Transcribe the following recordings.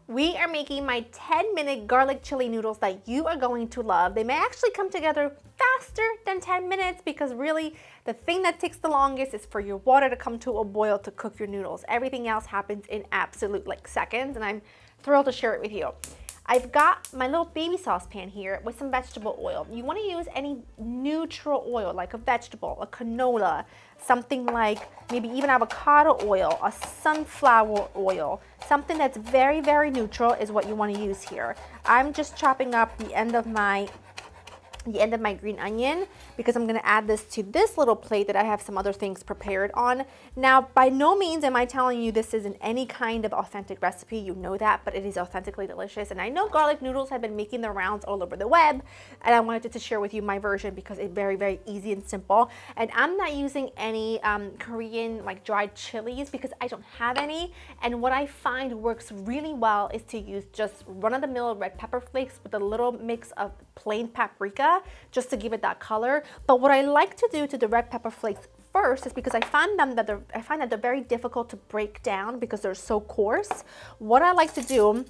We are making my 10-minute garlic chili noodles that you are going to love. They may actually come together faster than 10 minutes because really the thing that takes the longest is for your water to come to a boil to cook your noodles. Everything else happens in absolute seconds, and I'm thrilled to share it with you. I've got my little baby saucepan here with some vegetable oil. You want to use any neutral oil, like a vegetable, a canola, something like maybe even avocado oil, a sunflower oil. Something that's very, very neutral is what you want to use here. I'm just chopping up the end of my green onion because I'm going to add this to this little plate that I have some other things prepared on. Now, by no means am I telling you this isn't any kind of authentic recipe. You know that, but it is authentically delicious. And I know garlic noodles have been making their rounds all over the web, and I wanted to share with you my version because it's very, very easy and simple. And I'm not using any Korean dried chilies because I don't have any. And what I find works really well is to use just run-of-the-mill red pepper flakes with a little mix of plain paprika just to give it that color. But what I like to do to the red pepper flakes first is because I find that they're very difficult to break down because they're so coarse. What I like to do,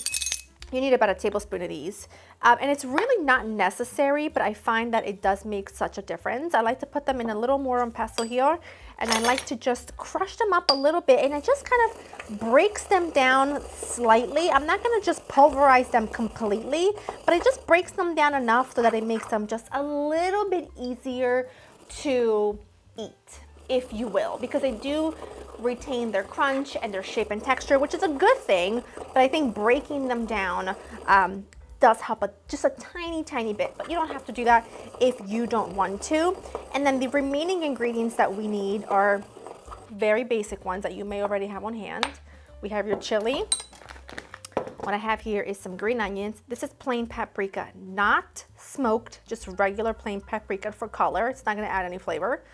you need about a tablespoon of these. And it's really not necessary, but I find that it does make such a difference. I like to put them in a little more pesto here, and I like to just crush them up a little bit, and it just kind of breaks them down slightly. I'm not gonna just pulverize them completely, but it just breaks them down enough so that it makes them just a little bit easier to eat, if you will, because they do retain their crunch and their shape and texture, which is a good thing, but I think breaking them down does help just a tiny bit, but you don't have to do that if you don't want to. And then the remaining ingredients that we need are very basic ones that you may already have on hand. We have your chili. What I have here is some green onions. This is plain paprika, not smoked, just regular plain paprika for color. It's not going to add any flavor.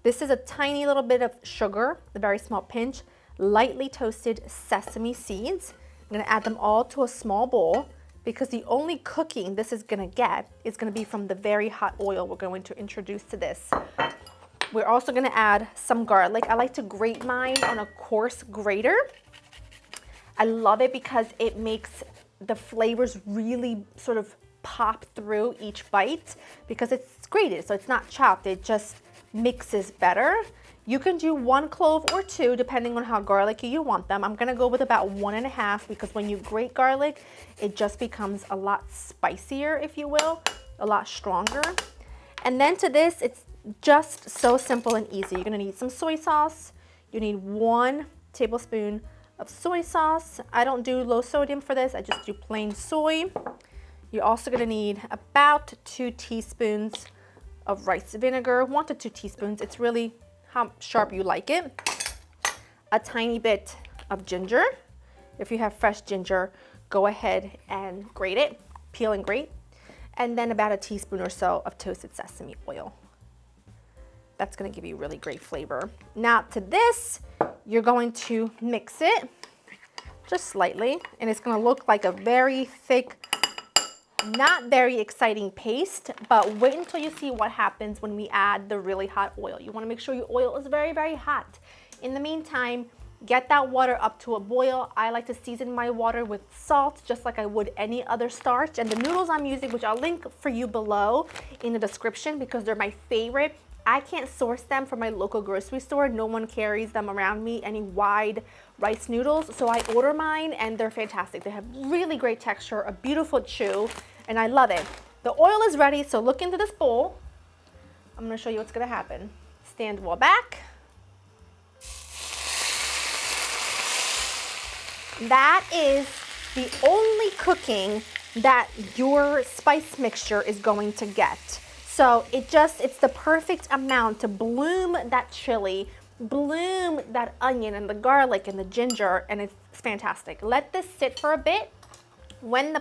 This is a tiny little bit of sugar, a very small pinch, lightly toasted sesame seeds. I'm going to add them all to a small bowl because the only cooking this is going to get is going to be from the very hot oil we're going to introduce to this. We're also going to add some garlic. I like to grate mine on a coarse grater. I love it because it makes the flavors really sort of pop through each bite because it's grated, so it's not chopped. It just mixes better. You can do 1 clove or 2 depending on how garlicky you want them. I'm gonna go with about 1.5 because when you grate garlic, it just becomes a lot spicier, if you will, a lot stronger. And then to this, it's just so simple and easy. You're gonna need some soy sauce. You need 1 tablespoon of soy sauce. I don't do low sodium for this, I just do plain soy. You're also gonna need about 2 teaspoons of rice vinegar, 1 to 2 teaspoons. It's really how sharp you like it. A tiny bit of ginger. If you have fresh ginger, go ahead and grate it, peel and grate. And then about a teaspoon or so of toasted sesame oil. That's gonna give you really great flavor. Now to this, you're going to mix it just slightly, and it's gonna look like a very thick, not very exciting paste, but wait until you see what happens when we add the really hot oil. You wanna make sure your oil is very, very hot. In the meantime, get that water up to a boil. I like to season my water with salt, just like I would any other starch. And the noodles I'm using, which I'll link for you below in the description because they're my favorite. I can't source them from my local grocery store. No one carries them around me, any wide rice noodles. So I order mine and they're fantastic. They have really great texture, a beautiful chew, and I love it. The oil is ready, so look into this bowl. I'm gonna show you what's gonna happen. Stand well back. That is the only cooking that your spice mixture is going to get. So it's the perfect amount to bloom that chili, bloom that onion and the garlic and the ginger, and it's fantastic. Let this sit for a bit. When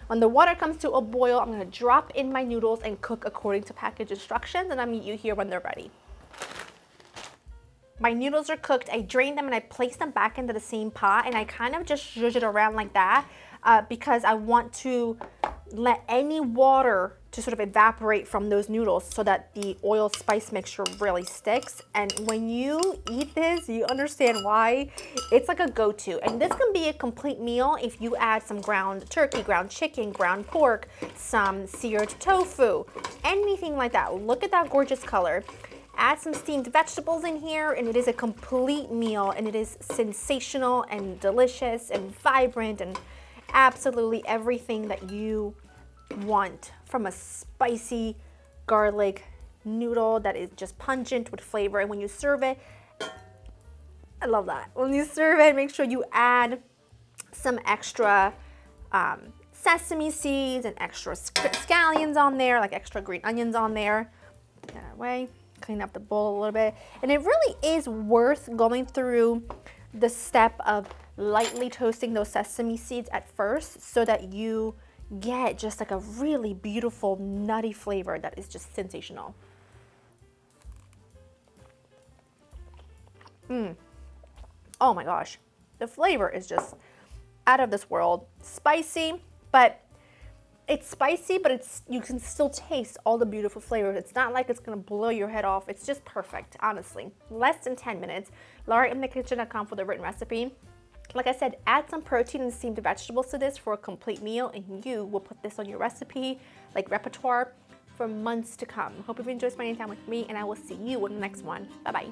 when the water comes to a boil, I'm gonna drop in my noodles and cook according to package instructions, and I'll meet you here when they're ready. My noodles are cooked. I drained them and I placed them back into the same pot, and I kind of just zhuzh it around like that because I want to let any water to sort of evaporate from those noodles so that the oil spice mixture really sticks. And when you eat this, you understand why it's like a go-to. And this can be a complete meal if you add some ground turkey, ground chicken, ground pork, some seared tofu, anything like that. Look at that gorgeous color. Add some steamed vegetables in here and it is a complete meal, and it is sensational and delicious and vibrant and absolutely everything that you want from a spicy garlic noodle that is just pungent with flavor. And when you serve it, I love that. When you serve it, make sure you add some extra sesame seeds and extra scallions on there, like extra green onions on there. Put that away, clean up the bowl a little bit. And it really is worth going through the step of lightly toasting those sesame seeds at first so that you get just like a really beautiful nutty flavor that is just sensational. Oh my gosh, the flavor is just out of this world. Spicy, but it's you can still taste all the beautiful flavors. It's not like it's gonna blow your head off. It's just perfect, honestly. Less than 10 minutes. LauraInTheKitchen.com for the written recipe. Like I said, add some protein and steamed vegetables to this for a complete meal, and you will put this on your recipe, like repertoire, for months to come. Hope you've enjoyed spending time with me, and I will see you in the next one. Bye-bye.